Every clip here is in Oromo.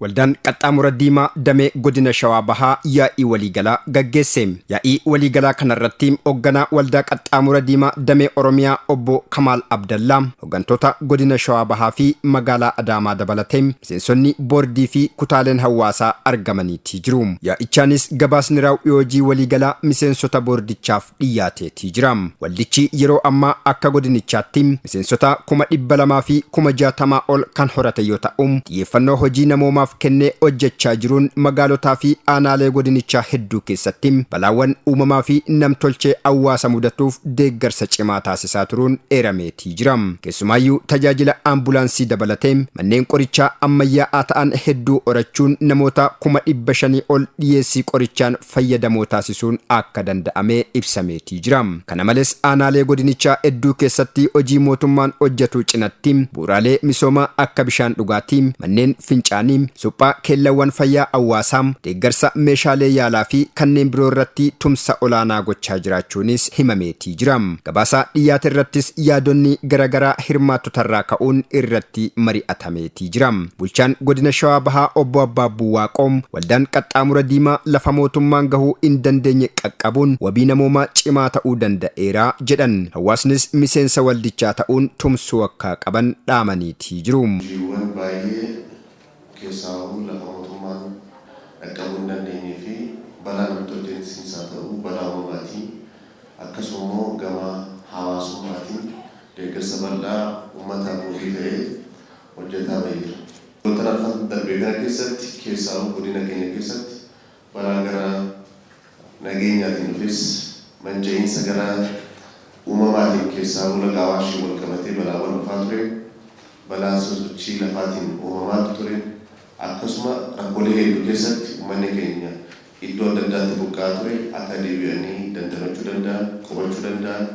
Waldaan qaxxaamura diimaa damee godina Shawaa Bahaa yaa'ii waliigalaa gaggeesse. Yaa'ii waliigalaa kanarratti hoogganaa waldaa qaxxaamura diimaa damee Oromiyaa obbo Kamaal Abdallaa, hooggantoota godina Shawaa Bahaa fi magaalaa Adaamaa dabalatee miseensonni boordii fi kutaaleen hawaasaa argamaniitii jiru. Yaa'ichaanis gabaasni raawwii hojii waliigalaa miseensota boordichaaf dhiyaateetii jira. Waldichi yeroo ammaa akka godinichaatti miseensota 200,000 fi 60,000 ol kan horate yoo ta'u, xiyyeeffannoo hojii namoomaa kennee hojjechaa jiruun magaalotaa fi aanaalee godinichaa hedduu keessatti balaawwan uumamaa fi namtolchee hawaasa mudatuuf deeggarsa cimaa taasisaa turuun eerameetii jira. Keessumaayyuu tajaajila ambulaansii dabalatee manneen qorichaa ammayyaa'aa ta'an hedduu horachuun namoota 500,000 ol dhiyeessii qorichaan fayyadamoo taasisuun akka danda'amee ibsameetii jira. Kana malees aanaalee godinichaa hedduu keessatti hojii mootummaan hojjetu cinatti bu'uuraalee misoomaa akka bishaan dhugaatii, manneen fincaanii, suphaa keellawwan fayyaa hawaasaa, deeggarsa meeshaalee yaalaa fi kanneen biroo irratti tumsa olaanaa gochaa jiraachuunis himameetii jira. Gabaasa dhiyaate irrattis yaadonni garagaraa hirmaattotarraa ka'uun irratti mari'atameetii jira. Bulchaan godina Shawaa Bahaa obbo Abbaabuu Waaqoom waldaan qaxxaamura diimaa lafa mootummaan gahuu hin dandeenye qaqqabuun wabii namoomaa cimaa ta'uu danda'eera jedhan. Hawaasnis miseensa waldichaa ta'uun tumsuu akka qaban dhaamaniitii jiru. Keessaawu lafa mootummaan dhaqqabuu hin dandeenyee fi balaa namtolcheenis haa ta'u balaa uumamaatiin akkasumas gama hawaasummaatiin deeggarsa bal'aa uummataaf hojii ta'ee hojjetaa baheera. Wantoota arfan darbee kana keessatti keessaawu godina keenya keessatti balaa gara nageenyaatiin dhufes manca'iinsa gara uumamaatiin keessaawu laga Awaashii wal qabatee balaawwan dhufaa ture. Balaan sosochii lafaatiin uumamaa ture. Akkasuma rakkoolee hedduu keessatti uummanni keenya iddoo adda addaatti buqqa'aa ture akka deebi'anii dandamachuu danda'an, qubachuu danda'an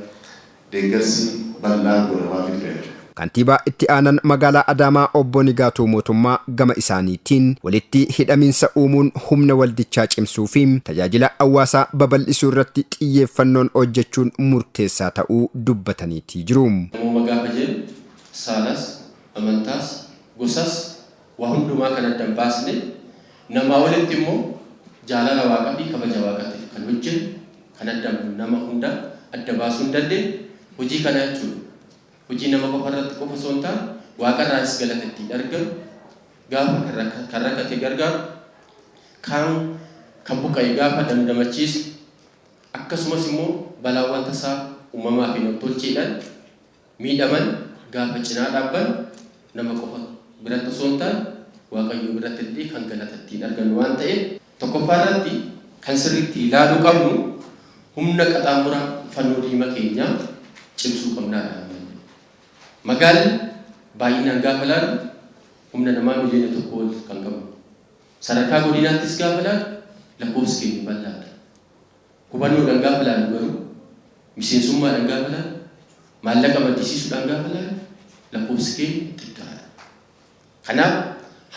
deeggarsi bal'aan godhamaafii tureera. Kantiibaa itti aanan magaalaa Adaamaa obbo Nigaatuu Mootummaa gama isaaniitiin walitti hidhamiinsa uumuun humna waldichaa cimsuu fi tajaajila hawaasaa babal'isuu irratti xiyyeeffannoon hojjechuun murteessaa ta'uu dubbataniitii jiru. Saalas, amantaas, gosas waa hundumaa kan addan baasne nama walitti immoo jaalala waaqaa fi kabaja waaqaatiif kan hojjetu kan addan nama hunda adda baasuu hin dandeenye hojii kana jechuudha. Hojii nama qofa irratti qofa osoo hin taane waaqarraas galata ittiin argamu gaafa kan rakkate gargaaru kan buqqa'e gaafa dandamachiisu akkasumas immoo balaawwan tasaa uumamaa fi namtolcheedhaan miidhaman gaafa cinaa dhaabban nama qofa biratti osoo hin taane waaqayyo biratti illee kan galata ittiin argannu waan ta'eef tokkoffaa irratti kan sirriitti ilaaluu qabnu humna qaxxaamura fannoo diimaa keenyaa cimsuu qabnaadha. Magaalli baay'inaan gaafa ilaallu humna namaa miliyoona 1 ol kan qabu. Sadarkaa godinaattis gaafa ilaallu lakkoofsi keenya bal'aadha. Hubannoodhaan gaafa ilaallu garuu miseensummaadhaan gaafa ilaallu maallaqa maddisiisuudhaan gaafa ilaallu lakkoofsi keenya xiqqaadha. Kanaaf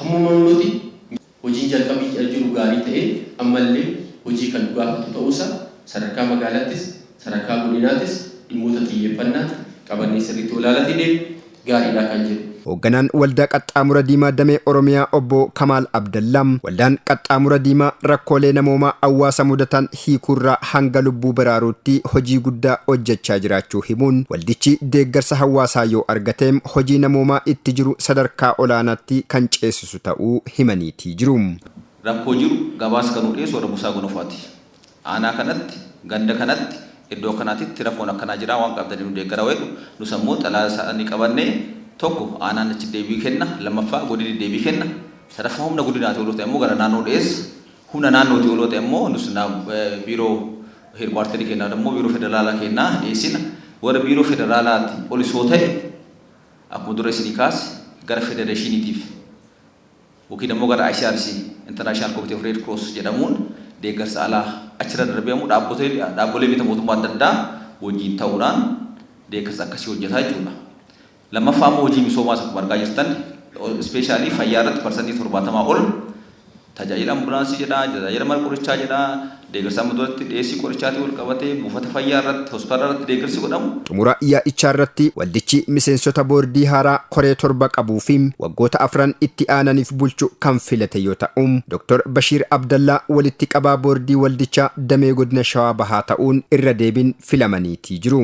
hammuma nuti hojiin jalqabii jiru gaarii ta'ee ammallee hojii kan gaafatu ta'uusaa sadarkaa magaalaattis sadarkaa godinaattis dhimmoota xiyyeeffannaa qabannee sirriitti ilaalatee deemu gaariidha kan jedhu. Hoogganaan waldaa qaxxaamura diimaa damee Oromiyaa obbo Kamaal Abdallaa waldaan qaxxaamura diimaa rakkoolee namoomaa hawaasa mudatan hiikuurraa hanga lubbuu baraaruutti hojii guddaa hojjechaa jiraachuu himuun waldichi deeggarsa hawaasaa yoo argateem hojii namoomaa itti jiru sadarkaa olaanaatti kan ceesisu ta'uu himaniitii jiru. Rakkoo jiru gabaasa kan dhiyeessu warra Busaa Gonofaati. Aanaa kanatti ganda kanatti iddoo kanaatti rakkoon akkanaa jira waan qabdanii nu deeggara wedhu nu sammuu xalaa isaanii qabannee tokko aanaan achi deebii kenna, lammaffaa godinni deebii kenna, sadaffaa humna godinaati oloo ta'e immoo gara naannoo dhiyeessa, humna naannooti oloo ta'e immoo nus biiroo heerkwaartarii kennaa immoo biiroo federaalaa kennaa dhiyeessina. Warra biiroo federaalaatti olisoo ta'e akkuma dura isinii kaase gara federeeshiniitiif yookiin immoo gara ICRC International Committee of Red Cross jedhamuun deeggarsa alaa achirra darbeemu dhaabbolee miti mootummaa adda addaa wajjin ta'uudhaan deeggarsa akkasii hojjetaa jechuudha. Lammaffaa immoo hojii misoomaa akkuma argaa jirtan ispeeshaalii fayyaa irratti %70 ol tajaajila ambulaansii jedha, tajaajila mana qorichaa jedha, deeggarsa mudurratti dhiyeessii qorichaatti wal qabatee buufata fayyaa irratti, hospitaala irratti deeggarsi godhamu. Xumura yaa'ichaa irratti waldichi miseensota boordii haaraa koree 7 qabuu fi waggoota 4 itti aananiif bulchu kan filate yoo ta'u, Dr. Bashiir Abdallaa walitti qabaa boordii waldichaa damee godina Shawaa Bahaa ta'uun irra deebiin filamaniitii jiru.